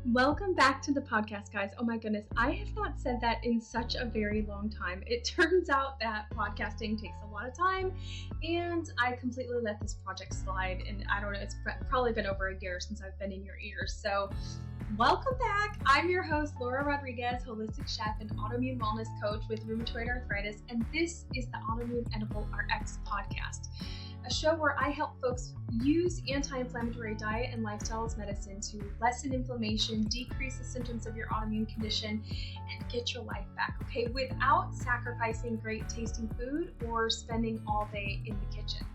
Welcome back to the podcast, guys. Oh my goodness, I have not said that in such a very long time. It turns out that podcasting takes a lot of time, and I completely let this project slide. And I don't know, it's probably been over a year since I've been in your ears. So, welcome back. I'm your host, Laura Rodriguez, holistic chef and autoimmune wellness coach with rheumatoid arthritis, and this is the Autoimmune Edible RX podcast, a show where I help folks use anti-inflammatory diet and lifestyle as medicine to lessen inflammation, decrease the symptoms of your autoimmune condition, and get your life back, okay, without sacrificing great tasting food or spending all day in the kitchen.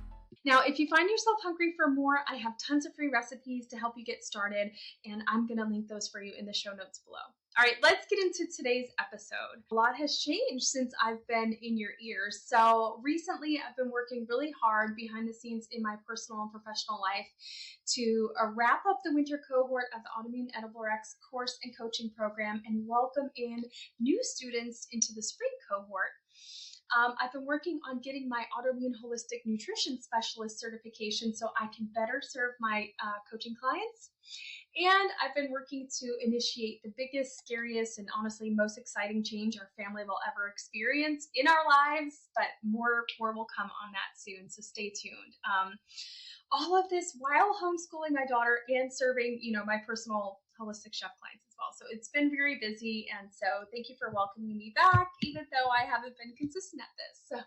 Now, if you find yourself hungry for more, I have tons of free recipes to help you get started, and I'm going to link those for you in the show notes below. All right, let's get into today's episode. A lot has changed since I've been in your ears. So recently, I've been working really hard behind the scenes in my personal and professional life to wrap up the winter cohort of the Autoimmune Edible RX course and coaching program and welcome in new students into the spring cohort. I've been working on getting my autoimmune holistic nutrition specialist certification so I can better serve my coaching clients. And I've been working to initiate the biggest, scariest, and honestly most exciting change our family will ever experience in our lives, but more will come on that soon, so stay tuned. All of this while homeschooling my daughter and serving, my personal holistic chef clients as well. So it's been very busy, and so thank you for welcoming me back, even though I haven't been consistent at this. So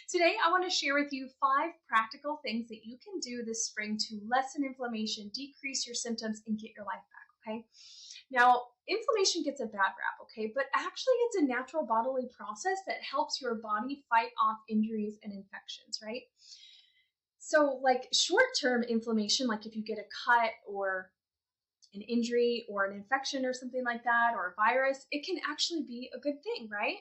today I want to share with you 5 practical things that you can do this spring to lessen inflammation, decrease your symptoms, and get your life back, okay? Now, inflammation gets a bad rap, okay? But actually it's a natural bodily process that helps your body fight off injuries and infections, right? So like short-term inflammation, like if you get a cut or an injury or an infection or something like that, or a virus, it can actually be a good thing, right?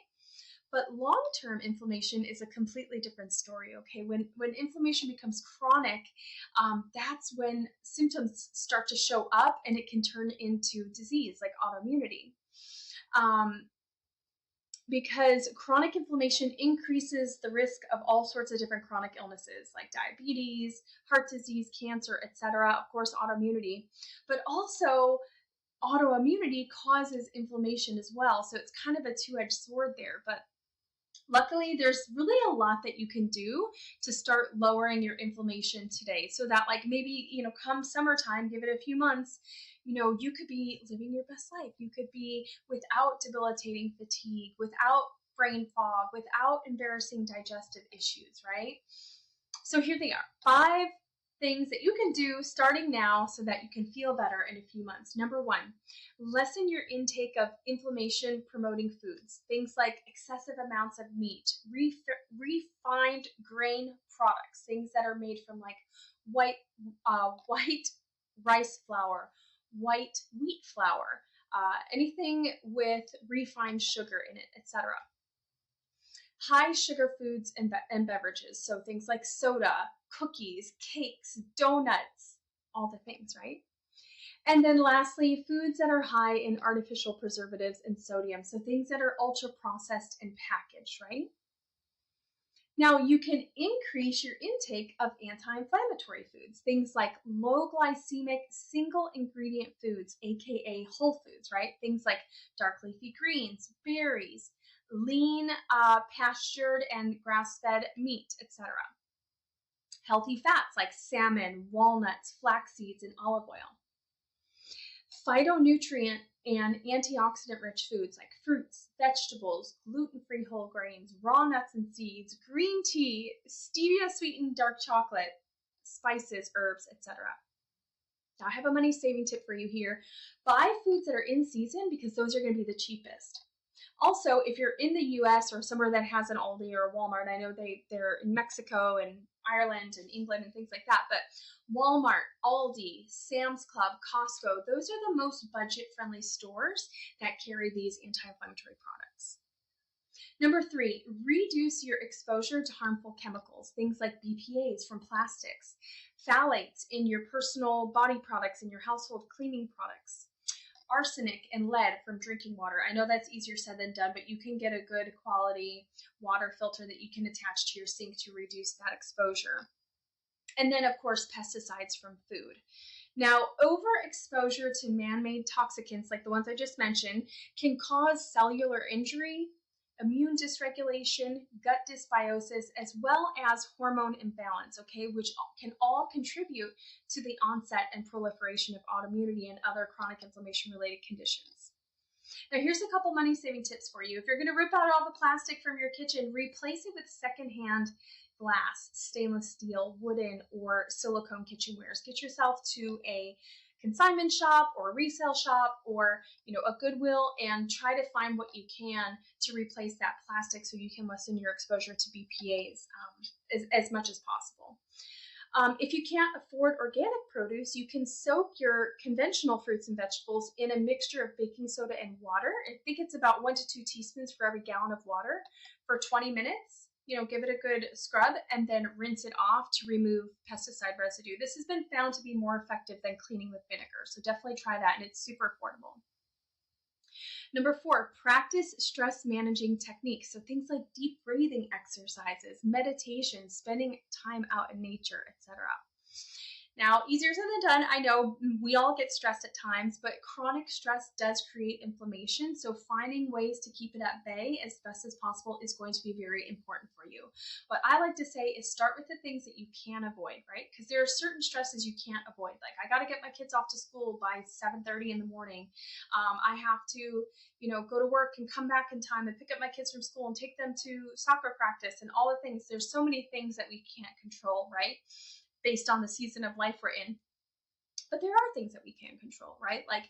But long-term inflammation is a completely different story, okay? When inflammation becomes chronic, that's when symptoms start to show up and it can turn into disease like autoimmunity. Because chronic inflammation increases the risk of all sorts of different chronic illnesses like diabetes, heart disease, cancer, etc. Of course, autoimmunity, but also autoimmunity causes inflammation as well. So it's kind of a two-edged sword there. But luckily, there's really a lot that you can do to start lowering your inflammation today so that like maybe, come summertime, give it a few months, you could be living your best life. You could be without debilitating fatigue, without brain fog, without embarrassing digestive issues, right? So here they are, 5 things that you can do starting now so that you can feel better in a few months. Number 1, lessen your intake of inflammation promoting foods. Things like excessive amounts of meat, refined grain products, things that are made from like white rice flour, white wheat flour, anything with refined sugar in it, etc. High sugar foods and beverages, so things like soda, cookies, cakes, donuts, all the things, right? And then lastly, foods that are high in artificial preservatives and sodium, so things that are ultra processed and packaged, right? Now, you can increase your intake of anti-inflammatory foods, things like low glycemic single ingredient foods, aka whole foods, right? Things like dark leafy greens, berries, lean, pastured and grass-fed meat, etc. Healthy fats like salmon, walnuts, flax seeds, and olive oil. Phytonutrient and antioxidant-rich foods like fruits, vegetables, gluten-free whole grains, raw nuts and seeds, green tea, stevia-sweetened dark chocolate, spices, herbs, etc. Now, I have a money-saving tip for you here. Buy foods that are in season because those are going to be the cheapest. Also, if you're in the U.S. or somewhere that has an Aldi or a Walmart, I know they're in Mexico and Ireland and England and things like that, but Walmart, Aldi, Sam's Club, Costco, those are the most budget-friendly stores that carry these anti-inflammatory products. Number 3, reduce your exposure to harmful chemicals, things like BPAs from plastics, phthalates in your personal body products and your household cleaning products, arsenic and lead from drinking water. I know that's easier said than done, but you can get a good quality water filter that you can attach to your sink to reduce that exposure. And then, of course, pesticides from food. Now, overexposure to man-made toxicants, like the ones I just mentioned, can cause cellular injury, immune dysregulation, gut dysbiosis, as well as hormone imbalance, okay, which can all contribute to the onset and proliferation of autoimmunity and other chronic inflammation-related conditions. Now, here's a couple money-saving tips for you. If you're going to rip out all the plastic from your kitchen, replace it with secondhand glass, stainless steel, wooden, or silicone kitchenwares. Get yourself to a consignment shop or a resale shop or a Goodwill and try to find what you can to replace that plastic so you can lessen your exposure to BPAs as much as possible. If you can't afford organic produce, you can soak your conventional fruits and vegetables in a mixture of baking soda and water. I think it's about 1 to 2 teaspoons for every gallon of water for 20 minutes. Give it a good scrub and then rinse it off to remove pesticide residue. This has been found to be more effective than cleaning with vinegar, so definitely try that, and it's super affordable. Number 4, practice stress managing techniques. So things like deep breathing exercises, meditation, spending time out in nature, etc. Now, easier said than done. I know we all get stressed at times, but chronic stress does create inflammation. So finding ways to keep it at bay as best as possible is going to be very important for you. What I like to say is start with the things that you can avoid, right? Because there are certain stresses you can't avoid. Like I got to get my kids off to school by 7:30 in the morning. I have to, go to work and come back in time and pick up my kids from school and take them to soccer practice and all the things. There's so many things that we can't control, right? Based on the season of life we're in. But there are things that we can control, right? Like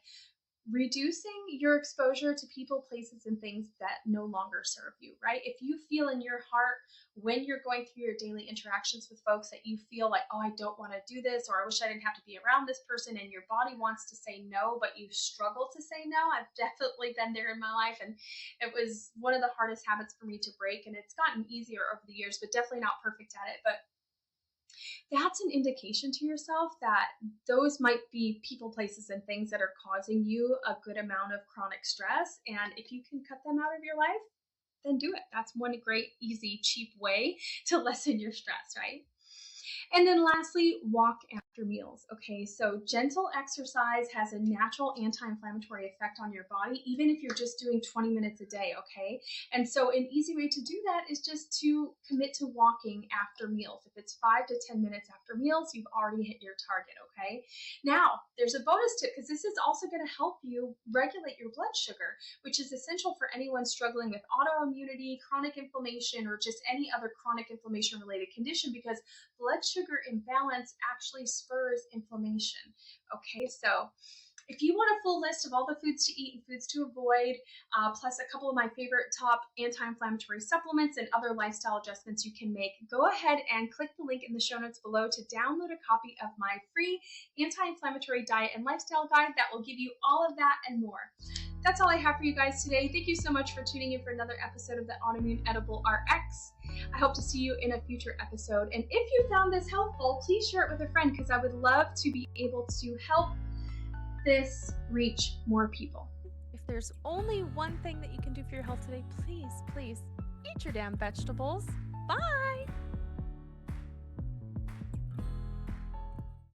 reducing your exposure to people, places, and things that no longer serve you, right? If you feel in your heart when you're going through your daily interactions with folks that you feel like, oh, I don't want to do this, or I wish I didn't have to be around this person, and your body wants to say no, but you struggle to say no. I've definitely been there in my life, and it was one of the hardest habits for me to break, and it's gotten easier over the years, but definitely not perfect at it. But that's an indication to yourself that those might be people, places, and things that are causing you a good amount of chronic stress. And if you can cut them out of your life, then do it. That's one great, easy, cheap way to lessen your stress, right? And then lastly, walk after meals. Okay, so gentle exercise has a natural anti-inflammatory effect on your body, even if you're just doing 20 minutes a day, okay? And so an easy way to do that is just to commit to walking after meals. If it's 5 to 10 minutes after meals, you've already hit your target, okay? Now, there's a bonus tip because this is also going to help you regulate your blood sugar, which is essential for anyone struggling with autoimmunity, chronic inflammation, or just any other chronic inflammation-related condition, because blood sugar imbalance actually spurs inflammation. Okay, so if you want a full list of all the foods to eat and foods to avoid, plus a couple of my favorite top anti-inflammatory supplements and other lifestyle adjustments you can make, go ahead and click the link in the show notes below to download a copy of my free anti-inflammatory diet and lifestyle guide that will give you all of that and more. That's all I have for you guys today. Thank you so much for tuning in for another episode of the Autoimmune Edible RX. I hope to see you in a future episode. And if you found this helpful, please share it with a friend because I would love to be able to help this reach more people. If there's only one thing that you can do for your health today, please, please eat your damn vegetables. Bye!